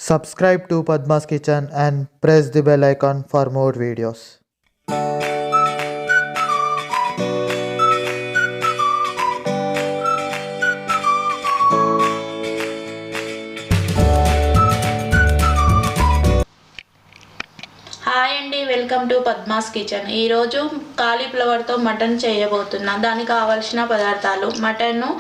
Subscribe to Padma's Kitchen and press the bell icon for more videos. Hi అండి, welcome to Padma's kitchen. ఈరోజు కాలీఫ్లవర్తో mutton చేయబోతున్నా. దానికి కావాల్సిన పదార్థాలు: మటను,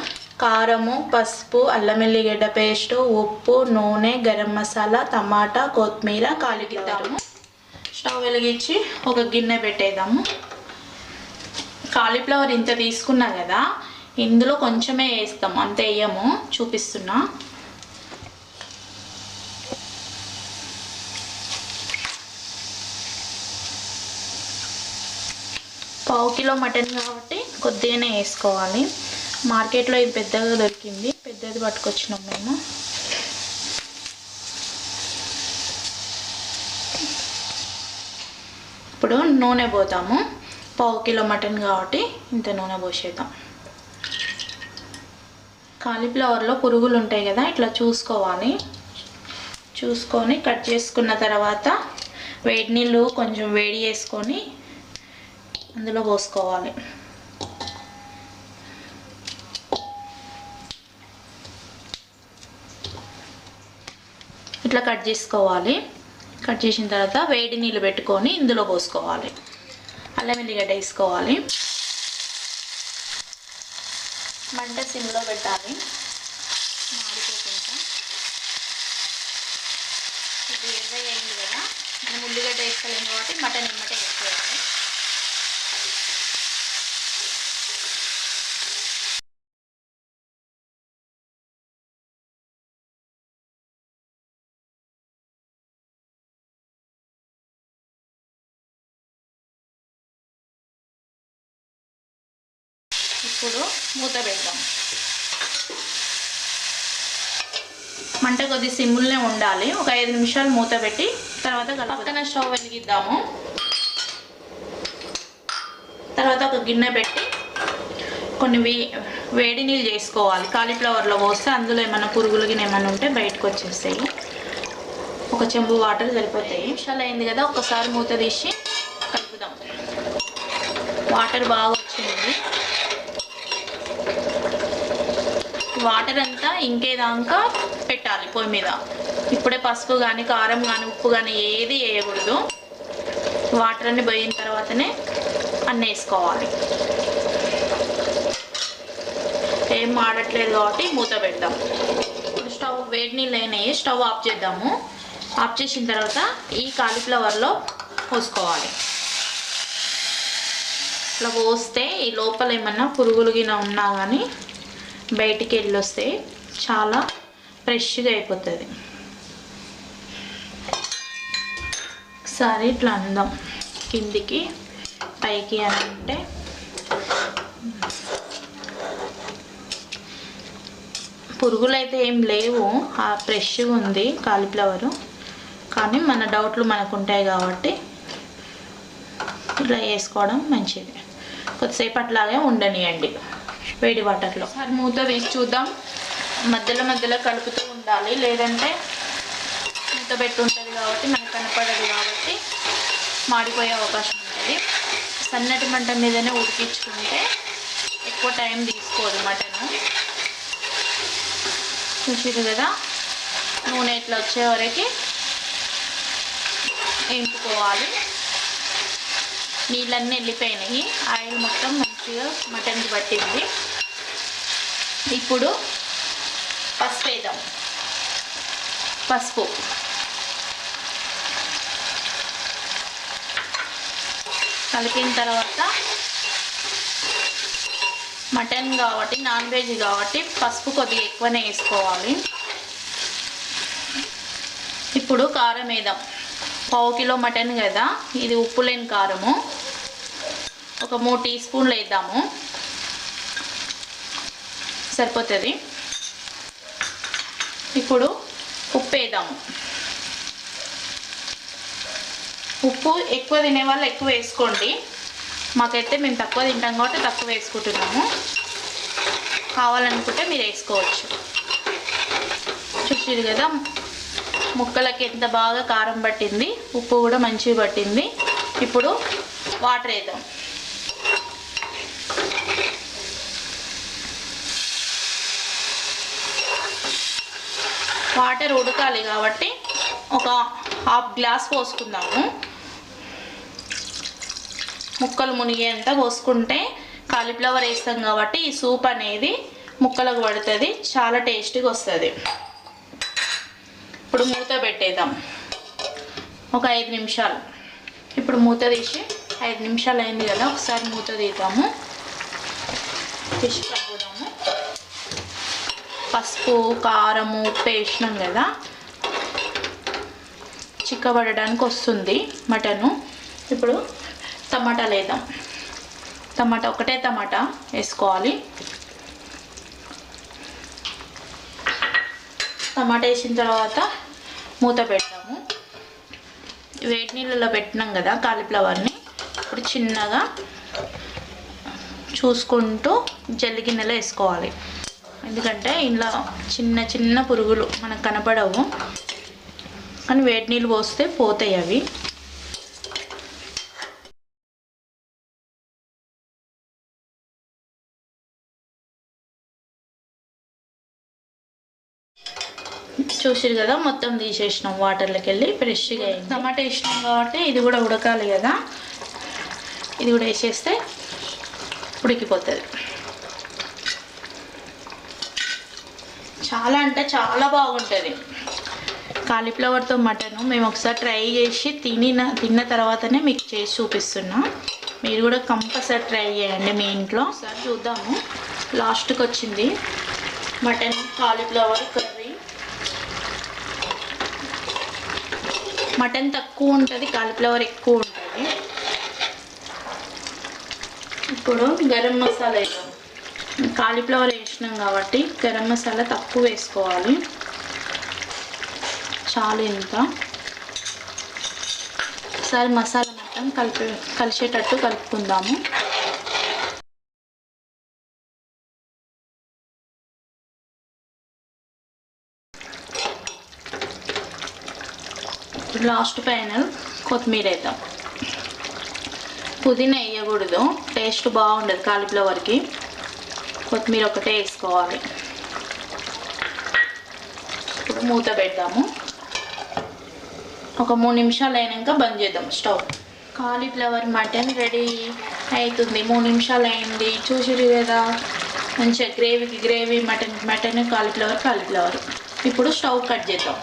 కారము, పసుపు, అల్లం ఎల్లిగడ్డ పేస్టు, ఉప్పు, నూనె, గరం మసాలా, టమాటా, కొత్తిమీర, కాలీఫ్లవర్. స్టవ్ వెలిగించి ఒక గిన్నె పెట్టేద్దాము. కాలీఫ్లవర్ ఇంత తీసుకున్నా కదా, ఇందులో కొంచెమే వేస్తాము, అంత వేయము, చూపిస్తున్నా. పావు కిలో మటన్ కాబట్టి కొద్దిగానే వేసుకోవాలి. మార్కెట్లో ఇది పెద్దగా దొరికింది, పెద్దది పట్టుకొచ్చినాం మేము. ఇప్పుడు నూనె పోతాము. పావు కిలో మటన్ కాబట్టి ఇంత నూనె పోసేద్దాం. కాలీఫ్లవర్లో పురుగులు ఉంటాయి కదా, ఇట్లా చూసుకోవాలి. చూసుకొని కట్ చేసుకున్న తర్వాత వేడి నీళ్ళు కొంచెం వేడి చేసుకొని అందులో పోసుకోవాలి. ఇట్లా కట్ చేసుకోవాలి. కట్ చేసిన తర్వాత వేడి నీళ్ళు పెట్టుకొని ఇందులో పోసుకోవాలి. అల్లం ఎల్లిగడ్డ వేసుకోవాలి. మంట సిమ్లో పెట్టాలి, మాడిపోకుండా. ఇప్పుడు ఎర్రగా అయింది కదా, మనం ఉల్లిగడ్డ వేసుకోలేము కాబట్టి మటన్ ఎమ్మటే వేసుకోవాలి. ఇప్పుడు మూత పెడదాం. మంట కొద్ది సిమ్ముల్నే ఉండాలి. ఒక 5 నిమిషాలు మూత పెట్టి తర్వాత పక్కన స్టవ్ వెలిగిద్దాము. తర్వాత ఒక గిన్నె పెట్టి కొన్ని వేడి నీళ్ళు చేసుకోవాలి. కాలీఫ్లవర్లో పోస్తే అందులో ఏమైనా పురుగులు ఏమైనా ఉంటే బయటకు వచ్చేస్తాయి. ఒక చెంబు వాటర్ సరిపోతాయి. నిమిషాలు అయింది కదా, ఒకసారి మూత తీసి కలుపుదాం. వాటర్ బాగా వచ్చింది. వాటర్ అంతా ఇంకేదాకా పెట్టాలి పొయ్యి మీద. ఇప్పుడే పసుపు కానీ కారం కానీ ఉప్పు కానీ ఏది వేయకూడదు. వాటర్ అన్ని పోయిన తర్వాతనే అన్నీ వేసుకోవాలి. ఏం మాడట్లేదు కాబట్టి మూత పెడదాం. ఇప్పుడు స్టవ్ వేడి నీళ్ళు అయినాయి, స్టవ్ ఆఫ్ చేద్దాము. ఆఫ్ చేసిన తర్వాత ఈ కాలీఫ్లవర్లో పోసుకోవాలి. ఇట్లా పోస్తే ఈ లోపల ఏమన్నా పురుగులు గిన ఉన్నా కానీ బయటికి వెళ్ళొస్తే చాలా ఫ్రెష్గా అయిపోతుంది. ఒకసారి ఇట్లా అందాం, కిందికి పైకి అని అంటే పురుగులు అయితే ఏం లేవు, ఫ్రెష్గా ఉంది కాలీఫ్లవరు. కానీ మన డౌట్లు మనకు ఉంటాయి కాబట్టి ఇట్లా వేసుకోవడం మంచిది. కొద్దిసేపు అట్లాగే ఉండనియండి వేడి వాటర్లో. అది మూత వేసి చూద్దాం. మధ్యలో మధ్యలో కలుపుతూ ఉండాలి, లేదంటే మూత పెట్టి ఉంటుంది కాబట్టి మనకు కనపడదు, కాబట్టి మాడిపోయే అవకాశం ఉంటుంది. సన్నటి మంట మీదనే ఉడికించుకుంటే ఎక్కువ టైం తీసుకోదు మటను. చూసిరు కదా, నూనె ఇట్లా వచ్చే వరకు వేయించుకోవాలి. నీళ్ళన్నీ వెళ్ళిపోయినాయి, ఆయిల్ మొత్తం మంచిగా మటన్కి పట్టింది. ఇప్పుడు పసుపు వేద్దాం. పసుపు కలిపిన తర్వాత మటన్ కాబట్టి, నాన్ వెజ్ కాబట్టి పసుపు కొద్దిగా ఎక్కువనే వేసుకోవాలి. ఇప్పుడు కారం వేద్దాం. పావు కిలో మటన్ కదా, ఇది ఉప్పు లేని కారము. ఒక 3 టీ స్పూన్లు వేద్దాము, సరిపోతుంది. ఇప్పుడు ఉప్పు వేద్దాము. ఉప్పు ఎక్కువ తినే వాళ్ళు ఎక్కువ వేసుకోండి. మాకైతే మేము తక్కువ తింటాం కాబట్టి తక్కువ వేసుకుంటున్నాము. కావాలనుకుంటే మీరు వేసుకోవచ్చు. చూసిరు కదా, ముక్కలకి ఎంత బాగా కారం పట్టింది, ఉప్పు కూడా మంచిగా పట్టింది. ఇప్పుడు వాటర్ వేద్దాం. వాటర్ ఉడకాలి కాబట్టి ఒక హాఫ్ గ్లాస్ పోసుకుందాము. ముక్కలు మునిగేంత పోసుకుంటే కాలీఫ్లవర్ వేస్తాం కాబట్టి ఈ సూప్ అనేది ముక్కలకు పడుతుంది, చాలా టేస్టీగా వస్తుంది. ఇప్పుడు మూత పెట్టేద్దాం ఒక 5 నిమిషాలు. ఇప్పుడు మూత తీసి 5 నిమిషాలు అయింది కదా, ఒకసారి మూత తీద్దాము. ఫిష్ కలుపుదాము. పసుపు, కారము, ఉప్పు వేసినాం కదా, చిక్కబడడానికి వస్తుంది మటను. ఇప్పుడు టమాటాలు వేద్దాం. ఒకటే టమాటా వేసుకోవాలి. టమాటా వేసిన తర్వాత మూత పెడతాము. వేడి నీళ్ళలో పెట్టినాం కదా కాలీఫ్లవర్ని, ఇప్పుడు చిన్నగా చూసుకుంటూ జల్లి గిన్నెలో వేసుకోవాలి. ఎందుకంటే ఇంట్లో చిన్న చిన్న పురుగులు మనకు కనపడవు, కానీ వేడి నీళ్ళు పోస్తే పోతాయి అవి. చూసిరు కదా, మొత్తం తీసేసినాం వాటర్లోకి వెళ్ళి, ఫ్రెష్గా అయింది. టమాటా వేసినాం కాబట్టి ఇది కూడా ఉడకాలి కదా, ఇది కూడా వేసేస్తే ఉడికిపోతుంది. చాలా అంటే చాలా బాగుంటుంది కాలీఫ్లవర్తో మటను. మేము ఒకసారి ట్రై చేసి తిన్న తర్వాతనే మీకు చేసి చూపిస్తున్నా. మీరు కూడా కంపల్సరీ ట్రై చేయండి మీ ఇంట్లో. ఒకసారి చూద్దాము. లాస్ట్కి వచ్చింది మటన్ కాలీఫ్లవర్ కర్రీ. మటన్ తక్కువ ఉంటుంది, కాలీఫ్లవర్ ఎక్కువ ఉంటుంది. ఇప్పుడు గరం మసాలా వేద్దాం. కాలీఫ్లవర్ వేసినాం కాబట్టి గరం మసాలా తక్కువ వేసుకోవాలి, చాలు ఇంత. ఒకసారి మసాలా మొత్తం కలిసేటట్టు కలుపుకుందాము. లాస్ట్ ఫైనల్ కొత్తిమీర వేద్దాం. పుదీనా వేయకూడదు, టేస్ట్ బాగుండదు కాలీఫ్లవర్కి. కొత్తిమీర ఒకటే వేసుకోవాలి. ఇప్పుడు మూత పెడదాము. ఒక 3 నిమిషాలు అయినాక బంద్ చేద్దాం స్టవ్. కాలీఫ్లవర్ మటన్ రెడీ అవుతుంది. 3 నిమిషాలు అయింది, చూసిరు కదా. మంచిగా గ్రేవీ మటన్ కాలీఫ్లవర్. ఇప్పుడు స్టవ్ కట్ చేద్దాం.